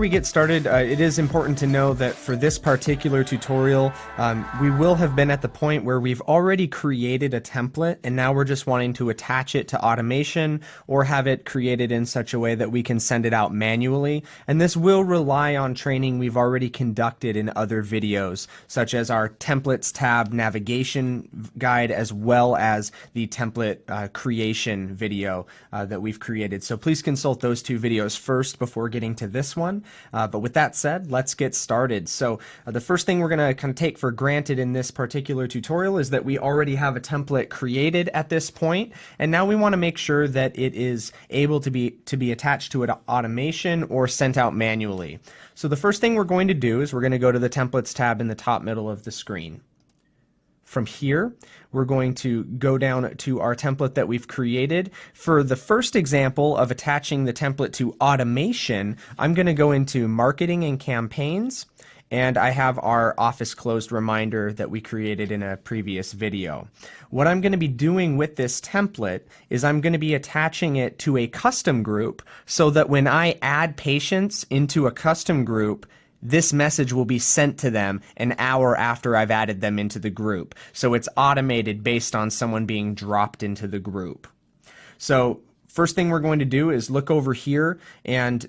we get started, it is important to know that for this particular tutorial, we will have been at the point where we've already created a template and now we're just wanting to attach it to automation or have it created in such a way that we can send it out manually. And this will rely on training we've already conducted in other videos, such as our templates tab navigation guide, as well as the template creation video that we've created. So please consult those two videos first before getting to this one. But with that said, let's get started. So the first thing we're going to kind of take for granted in this particular tutorial is that we already have a template created at this point, and now we want to make sure that it is able to be attached to an automation or sent out manually. So the first thing we're going to do is we're going to go to the templates tab in the top middle of the screen. From here, we're going to go down to our template that we've created. For the first example of attaching the template to automation, I'm going to go into Marketing and Campaigns, and I have our Office Closed reminder that we created in a previous video. What I'm going to be doing with this template is I'm going to be attaching it to a custom group so that when I add patients into a custom group, this message will be sent to them an hour after I've added them into the group. So it's automated based on someone being dropped into the group. So first thing we're going to do is look over here, and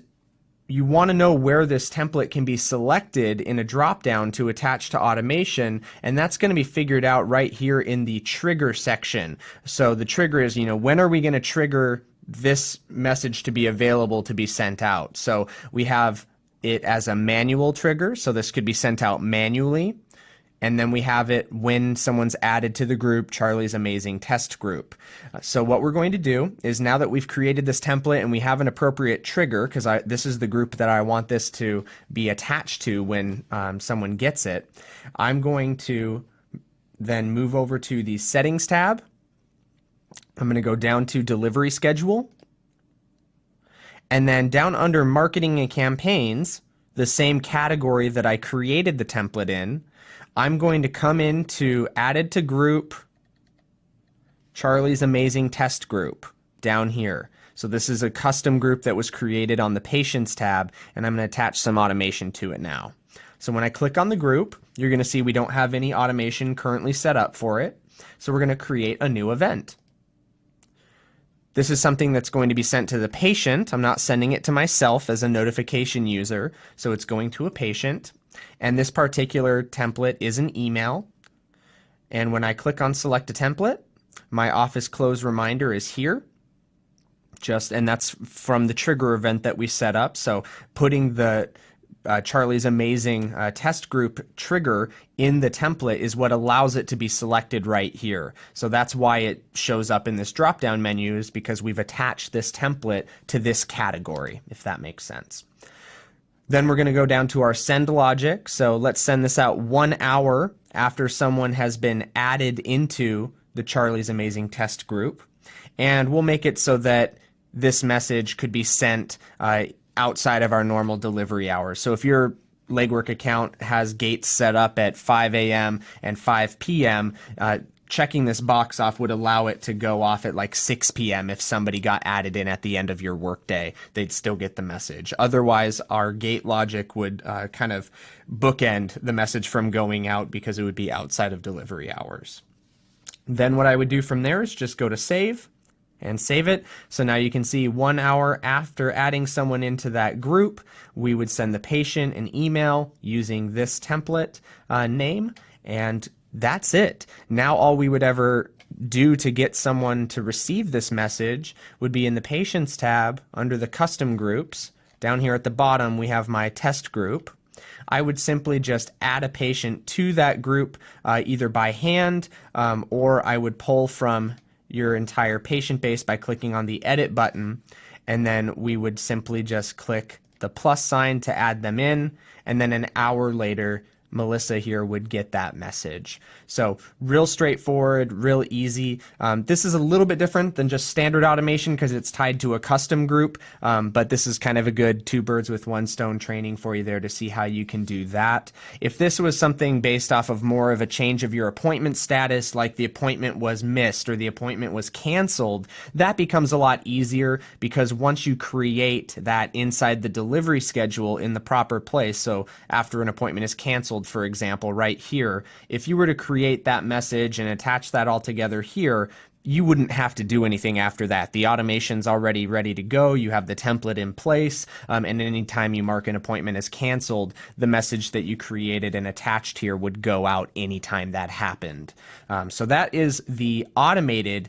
you want to know where this template can be selected in a drop-down to attach to automation, and that's going to be figured out right here in the trigger section. So the trigger is, when are we going to trigger this message to be available to be sent out? So we have it as a manual trigger, so this could be sent out manually. And then we have it when someone's added to the group, Charlie's Amazing Test Group. So what we're going to do is, now that we've created this template and we have an appropriate trigger, because this is the group that I want this to be attached to when someone gets it, I'm going to then move over to the Settings tab. I'm going to go down to Delivery Schedule. And then down under Marketing and Campaigns, the same category that I created the template in, I'm going to come into Added to Group, Charlie's Amazing Test Group, down here. So this is a custom group that was created on the Patients tab, and I'm going to attach some automation to it now. So when I click on the group, you're going to see we don't have any automation currently set up for it. So we're going to create a new event. This is something that's going to be sent to the patient. I'm not sending it to myself as a notification user, so it's going to a patient. And this particular template is an email. And when I click on Select a Template, my Office Close reminder is here. And that's from the trigger event that we set up. So putting the Charlie's Amazing Test Group trigger in the template is what allows it to be selected right here. So that's why it shows up in this drop-down menu, is because we've attached this template to this category, if that makes sense. Then we're going to go down to our send logic. So let's send this out 1 hour after someone has been added into the Charlie's Amazing Test Group. And we'll make it so that this message could be sent outside of our normal delivery hours. So if your Legwork account has gates set up at 5 a.m. and 5 p.m., checking this box off would allow it to go off at like 6 p.m. If somebody got added in at the end of your workday, they'd still get the message. Otherwise, our gate logic would kind of bookend the message from going out because it would be outside of delivery hours. Then what I would do from there is just go to Save and save it. So now you can see 1 hour after adding someone into that group, we would send the patient an email using this template name, and that's it. Now all we would ever do to get someone to receive this message would be in the Patients tab under the Custom Groups. Down here at the bottom, we have my test group. I would simply just add a patient to that group either by hand or I would pull from your entire patient base by clicking on the Edit button, and then we would simply just click the plus sign to add them in, and then an hour later Melissa here would get that message. So real straightforward, real easy. This is a little bit different than just standard automation because it's tied to a custom group, but this is kind of a good two birds with one stone training for you there to see how you can do that. If this was something based off of more of a change of your appointment status, like the appointment was missed or the appointment was canceled, that becomes a lot easier because once you create that inside the delivery schedule in the proper place, so after an appointment is canceled, for example, right here, if you were to create that message and attach that all together here, you wouldn't have to do anything after that. The automation's already ready to go. You have the template in place, and anytime you mark an appointment as canceled, the message that you created and attached here would go out anytime that happened. So that is the automated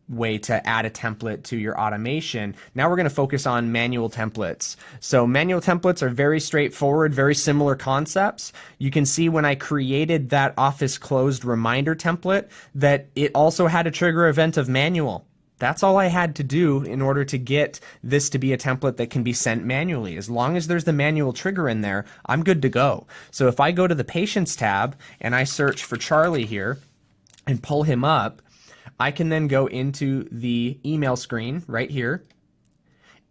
way to add a template to your automation. Now we're going to focus on manual templates. So manual templates are very straightforward, very similar concepts. You can see when I created that office closed reminder template that it also had a trigger event of manual. That's all I had to do in order to get this to be a template that can be sent manually. As long as there's the manual trigger in there, I'm good to go. So if I go to the Patients tab and I search for Charlie here and pull him up, I can then go into the email screen right here,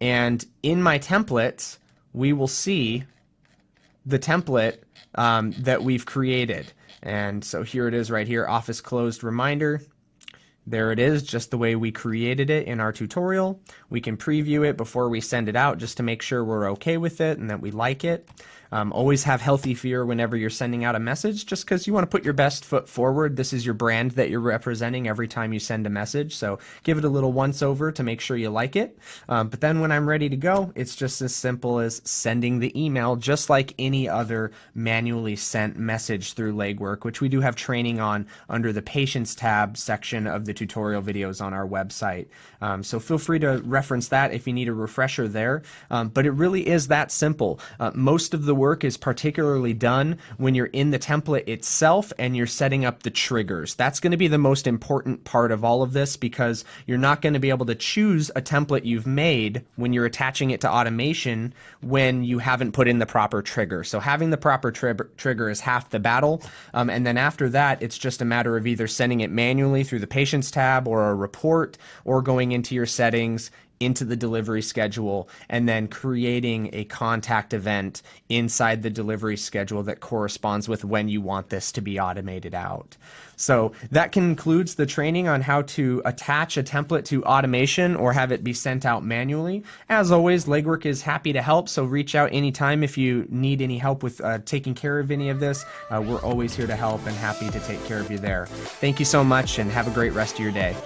and in my templates, we will see the template that we've created. And so here it is right here, office closed reminder. There it is, just the way we created it in our tutorial. We can preview it before we send it out just to make sure we're okay with it and that we like it. Always have healthy fear whenever you're sending out a message, just because you want to put your best foot forward. This is your brand that you're representing every time you send a message, so give it a little once over to make sure you like it. But then when I'm ready to go, it's just as simple as sending the email, just like any other manually sent message through Legwork, which we do have training on under the Patients tab section of the tutorial videos on our website. So feel free to reference that if you need a refresher there. But it really is that simple. Most of the work is particularly done when you're in the template itself and you're setting up the triggers. That's going to be the most important part of all of this, because you're not going to be able to choose a template you've made when you're attaching it to automation when you haven't put in the proper trigger. So having the proper trigger is half the battle. And then after that, it's just a matter of either sending it manually through the Patients tab or a report, or going into your settings, into the delivery schedule, and then creating a contact event inside the delivery schedule that corresponds with when you want this to be automated out. So that concludes the training on how to attach a template to automation or have it be sent out manually. As always, Legwork is happy to help, so reach out anytime if you need any help with taking care of any of this. We're always here to help and happy to take care of you there. Thank you so much, and have a great rest of your day.